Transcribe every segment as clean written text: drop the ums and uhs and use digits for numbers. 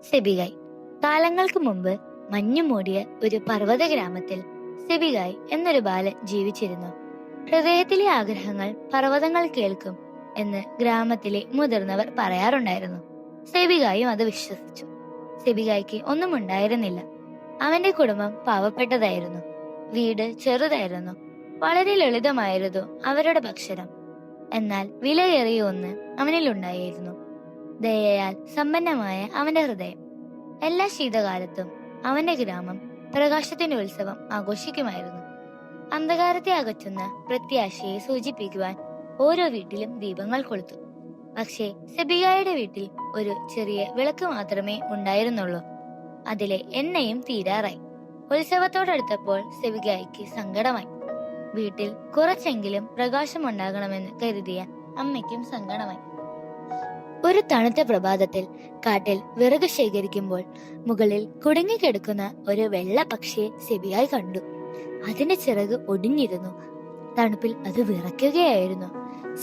സെബിഗായ്. കാലങ്ങൾക്ക് മുമ്പ് മഞ്ഞു മൂടിയ ഒരു പർവ്വത ഗ്രാമത്തിൽ സെബിഗായ് എന്നൊരു ബാലൻ ജീവിച്ചിരുന്നു. ഹൃദയത്തിലെ ആഗ്രഹങ്ങൾ പർവ്വതങ്ങൾ കേൾക്കും എന്ന് ഗ്രാമത്തിലെ മുതിർന്നവർ പറയാറുണ്ടായിരുന്നു. സെബിഗായും അത് വിശ്വസിച്ചു. സെബിഗായ്ക്ക് ഒന്നും ഉണ്ടായിരുന്നില്ല. അവന്റെ കുടുംബം പാവപ്പെട്ടതായിരുന്നു. വീട് ചെറുതായിരുന്നു. വളരെ ലളിതമായിരുന്നു അവരുടെ ഭക്ഷണം. എന്നാൽ വിലയേറിയ ഒന്ന് അവനിൽ ഉണ്ടായിരുന്നു: ദയയാൽ സമ്പന്നമായ അവന്റെ ഹൃദയം. എല്ലാ ശീതകാലത്തും അവന്റെ ഗ്രാമം പ്രകാശത്തിന്റെ ഉത്സവം ആഘോഷിക്കുമായിരുന്നു. അന്ധകാരത്തെ അകറ്റുന്ന പ്രത്യാശയെ സൂചിപ്പിക്കുവാൻ ഓരോ വീട്ടിലും ദീപങ്ങൾ കൊളുത്തു. പക്ഷേ സെബിഗായുടെ വീട്ടിൽ ഒരു ചെറിയ വിളക്ക് മാത്രമേ ഉണ്ടായിരുന്നുള്ളൂ. അതിലെ എണ്ണയും തീരാറായി. ഉത്സവത്തോടടുത്തപ്പോൾ സെബിഗായ്ക്ക് സങ്കടമായി. വീട്ടിൽ കുറച്ചെങ്കിലും പ്രകാശം ഉണ്ടാകണമെന്ന് കരുതിയ അമ്മയ്ക്കും സങ്കടമായി. ഒരു തണുത്ത പ്രഭാതത്തിൽ കാട്ടിൽ വിറക് ശേഖരിക്കുമ്പോൾ മുകളിൽ കുടുങ്ങിക്കിടക്കുന്ന ഒരു വെള്ള പക്ഷിയെ സെബിഗായ് കണ്ടു. അതിന്റെ ചിറക് ഒടിഞ്ഞിരുന്നു. തണുപ്പിൽ അത് വിറയ്ക്കുകയായിരുന്നു.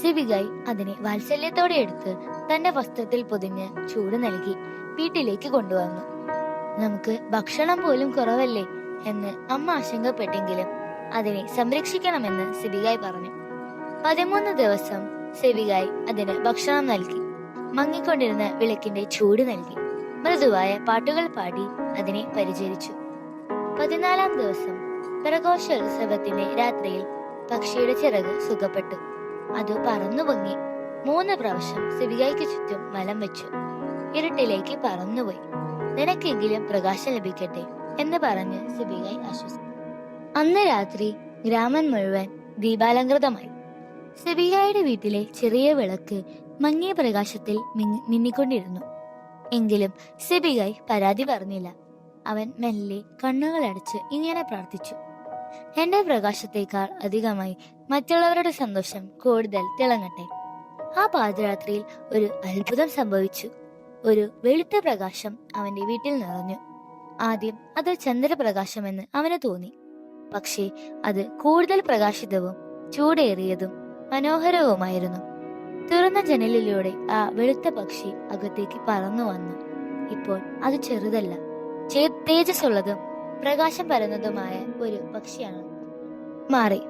സെബിഗായ് അതിനെ വാത്സല്യത്തോടെ എടുത്ത് തന്റെ വസ്ത്രത്തിൽ പൊതിഞ്ഞ് ചൂട് നൽകി വീട്ടിലേക്ക് കൊണ്ടുവന്നു. നമുക്ക് ഭക്ഷണം പോലും കുറവല്ലേ എന്ന് അമ്മ ആശങ്കപ്പെട്ടെങ്കിലും അതിനെ സംരക്ഷിക്കണമെന്ന് സെബിഗായ് പറഞ്ഞു. 13 ദിവസം സെബിഗായ് അതിന് ഭക്ഷണം നൽകി. മങ്ങിക്കൊണ്ടിരുന്ന വിളക്കിന്റെ ചൂട് നൽകി. മൃദുവായ പാട്ടുകൾ പാടി അതിനെ പരിചരിച്ചു. 14-ാം ദിവസം പ്രഘോഷോത്സവത്തിന്റെ രാത്രിയിൽ പക്ഷിയുടെ ചിറക് സുഖപ്പെട്ടു. അത് പറന്നു പൊങ്ങി 3 പ്രാവശ്യം സെബിഗായ്ക്ക് ചുറ്റും വലം വെച്ചു. ഇരുട്ടിലേക്ക് പറന്നുപോയി. നിനക്കെങ്കിലും പ്രകാശം ലഭിക്കട്ടെ എന്ന് പറഞ്ഞ് സെബിഗായ് ആശ്വസിച്ചു. അന്ന് രാത്രി ഗ്രാമം മുഴുവൻ ദീപാലങ്കൃതമായി. സെബിഗായുടെ വീട്ടിലെ ചെറിയ വിളക്ക് മങ്ങിയ പ്രകാശത്തിൽ മിന്നിക്കൊണ്ടിരുന്നു. എങ്കിലും സെബിഗായ് പരാതി പറഞ്ഞില്ല. അവൻ മെല്ലെ കണ്ണുകളടച്ച് ഇങ്ങനെ പ്രാർത്ഥിച്ചു: എന്റെ പ്രകാശത്തേക്കാൾ അധികമായി മറ്റുള്ളവരുടെ സന്തോഷം കൂടുതൽ തിളങ്ങട്ടെ. ആ പാതിരാത്രിയിൽ ഒരു അത്ഭുതം സംഭവിച്ചു. ഒരു വെളുത്ത പ്രകാശം അവന്റെ വീട്ടിൽ നിറഞ്ഞു. ആദ്യം അത് ചന്ദ്രപ്രകാശമെന്ന് അവന് തോന്നി. പക്ഷേ അത് കൂടുതൽ പ്രകാശിതവും ചൂടേറിയതും മനോഹരവുമായിരുന്നു. തുറന്ന ജനലിലൂടെ ആ വെളുത്ത പക്ഷി അകത്തേക്ക് പറന്നു വന്നു. ഇപ്പോൾ അത് ചെറുതല്ല, തേജസ്സുള്ളതും പ്രകാശം പരന്നതുമായ ഒരു പക്ഷിയാണ് മാറി.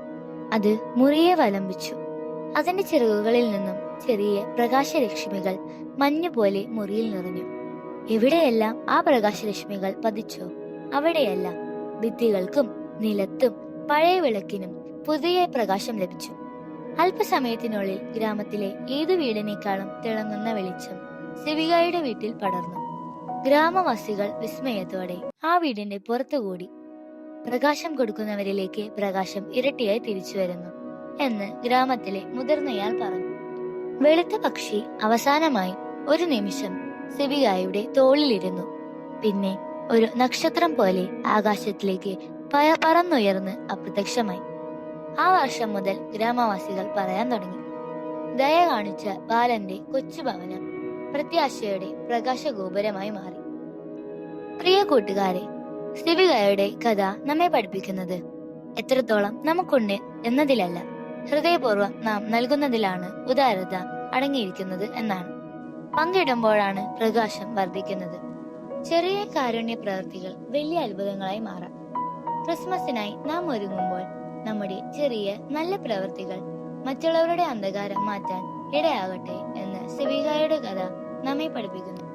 അത് മുറിയെ വലംബിച്ചു. അതിന്റെ ചിറകുകളിൽ നിന്നും ചെറിയ പ്രകാശരശ്മികൾ മഞ്ഞുപോലെ മുറിയിൽ നിറഞ്ഞു. എവിടെയെല്ലാം ആ പ്രകാശരശ്മികൾ പതിച്ചോ അവിടെയെല്ലാം ഭിത്തികൾക്കും നിലത്തും പഴയ വിളക്കിനും പുതിയ പ്രകാശം ലഭിച്ചു. അല്പസമയത്തിനുള്ളിൽ ഗ്രാമത്തിലെ ഏതു വീടിനേക്കാളും തിളങ്ങുന്ന വെളിച്ചം സെബിഗായുടെ വീട്ടിൽ പടർന്നു. ഗ്രാമവാസികൾ വിസ്മയത്തോടെ ആ വീടിന്റെ പുറത്തുകൂടി. പ്രകാശം കൊടുക്കുന്നവരിലേക്ക് പ്രകാശം ഇരട്ടിയായി തിരിച്ചു വരുന്നു എന്ന് ഗ്രാമത്തിലെ മുതിർന്നയാൾ പറഞ്ഞു. വെളുത്ത പക്ഷി അവസാനമായി ഒരു നിമിഷം സെബിഗായുടെ തോളിലിരുന്നു. പിന്നെ ഒരു നക്ഷത്രം പോലെ ആകാശത്തിലേക്ക് പറന്നുയർന്ന് അപ്രത്യക്ഷമായി. ആ വർഷം മുതൽ ഗ്രാമവാസികൾ പറയാൻ തുടങ്ങി: ദയ കാണിച്ച ബാലന്റെ കൊച്ചു ഭവനം പ്രത്യാശയുടെ പ്രകാശഗോപുരമായി മാറി. പ്രിയ കൂട്ടുകാരെ, സെബിഗായുടെ കഥ നമ്മെ പഠിപ്പിക്കുന്നത് എത്രത്തോളം നമുക്കുണ്ട് എന്നതിലല്ല, ഹൃദയപൂർവ്വം നാം നൽകുന്നതിലാണ് ഉദാരത അടങ്ങിയിരിക്കുന്നത് എന്നാണ്. പങ്കിടുമ്പോഴാണ് പ്രകാശം വർദ്ധിക്കുന്നത്. ചെറിയ കാരുണ്യ പ്രവൃത്തികൾ വലിയ അത്ഭുതങ്ങളായി മാറാം. ക്രിസ്മസിനായി നാം ഒരുങ്ങുമ്പോൾ നമ്മുടെ ചെറിയ നല്ല പ്രവൃത്തികൾ മറ്റുള്ളവരുടെ അന്ധകാരം മാറ്റാൻ ഇടയാകട്ടെ എന്ന് സെബിഗായുടെ കഥ നമ്മെ പഠിപ്പിക്കുന്നു.